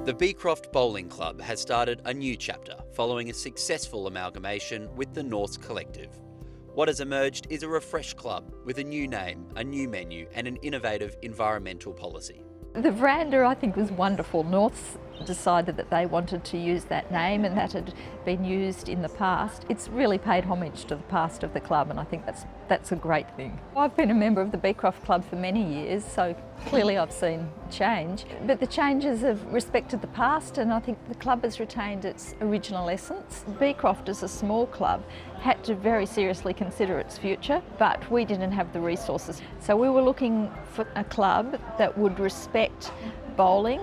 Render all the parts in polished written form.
The Beecroft Bowling Club has started a new chapter following a successful amalgamation with the Norths Collective. What has emerged is a refreshed club with a new name, a new menu and an innovative environmental policy. The Verandah, I think, was wonderful. Norths decided that they wanted to use that name, and that had been used in the past. It's really paid homage to the past of the club, and I think that's a great thing. I've been a member of the Beecroft Club for many years, so clearly I've seen change. But the changes have respected the past, and I think the club has retained its original essence. Beecroft, as a small club, had to very seriously consider its future, but we didn't have the resources. So we were looking for a club that would respect bowling,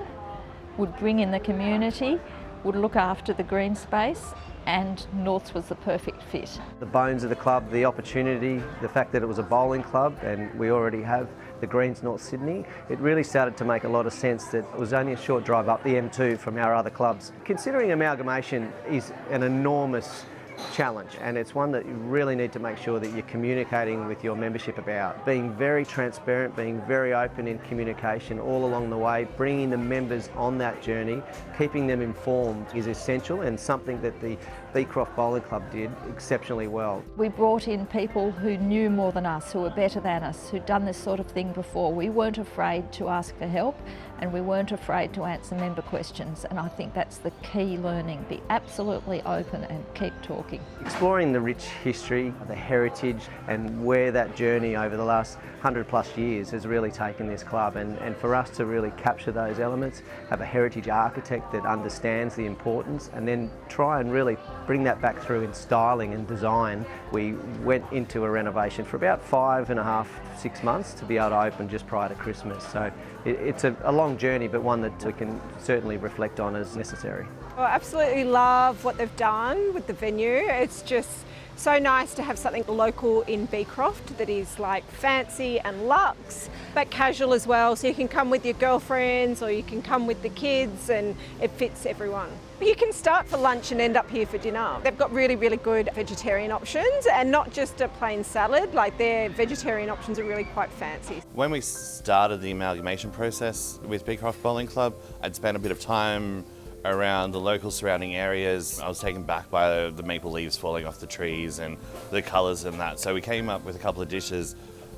would bring in the community, would look after the green space, and Norths was the perfect fit. The bones of the club, the opportunity, the fact that it was a bowling club and we already have the Greens North Sydney, it really started to make a lot of sense that it was only a short drive up the M2 from our other clubs. Considering amalgamation is an enormous challenge, and it's one that you really need to make sure that you're communicating with your membership about. Being very transparent, being very open in communication all along the way, bringing the members on that journey, keeping them informed is essential, and something that the Beecroft Bowling Club did exceptionally well. We brought in people who knew more than us, who were better than us, who'd done this sort of thing before. We weren't afraid to ask for help, and we weren't afraid to answer member questions, and I think that's the key learning. Be absolutely open and keep talking. Exploring the rich history, the heritage, and where that journey over the last 100+ years has really taken this club, and for us to really capture those elements, have a heritage architect that understands the importance, and then try and really bring that back through in styling and design. We went into a renovation for about 5.5 to 6 months to be able to open just prior to Christmas. So it's a long journey, but one that we can certainly reflect on as necessary. I absolutely love what they've done with the venue. It's just so nice to have something local in Beecroft that is like fancy and luxe, but casual as well. So you can come with your girlfriends or you can come with the kids, and it fits everyone. You can start for lunch and end up here for dinner. They've got really, really good vegetarian options, and not just a plain salad, like their vegetarian options are really quite fancy. When we started the amalgamation process with Beecroft Bowling Club, I'd spent a bit of time around the local surrounding areas. I was taken back by the maple leaves falling off the trees and the colours and that. So we came up with a couple of dishes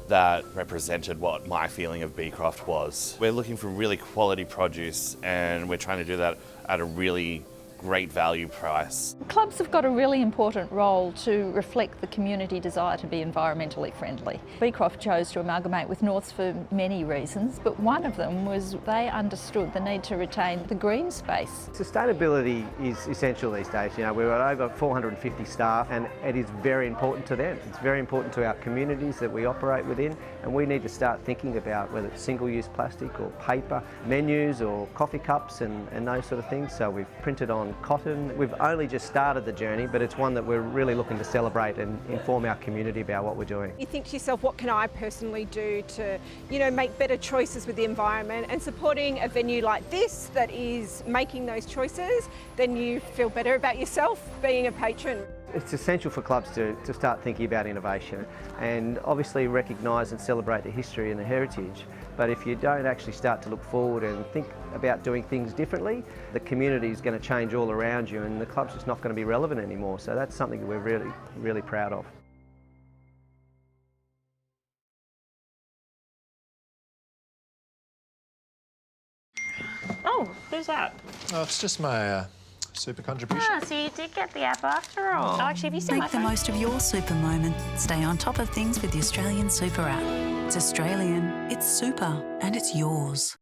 that represented what my feeling of Beecroft was. We're looking for really quality produce, and we're trying to do that at a really great value price. Clubs have got a really important role to reflect the community desire to be environmentally friendly. Beecroft chose to amalgamate with Norths for many reasons, but one of them was they understood the need to retain the green space. Sustainability is essential these days. You know, we've got over 450 staff, and it is very important to them. It's very important to our communities that we operate within, and we need to start thinking about whether it's single-use plastic or paper, menus or coffee cups and those sort of things. So we've printed on cotton. We've only just started the journey, but it's one that we're really looking to celebrate and inform our community about what we're doing. You think to yourself, what can I personally do to, make better choices with the environment? And supporting a venue like this that is making those choices, then you feel better about yourself being a patron. It's essential for clubs to start thinking about innovation and obviously recognise and celebrate the history and the heritage. But if you don't actually start to look forward and think about doing things differently, the community is going to change all around you, and the club's just not going to be relevant anymore. So that's something that we're really, really proud of. Oh, who's that? Oh, it's just my super contribution. Ah, so you did get the app after all. Oh, actually, have you seen my Make the most of your super moment. Stay on top of things with the Australian Super app. It's Australian, it's super, and it's yours.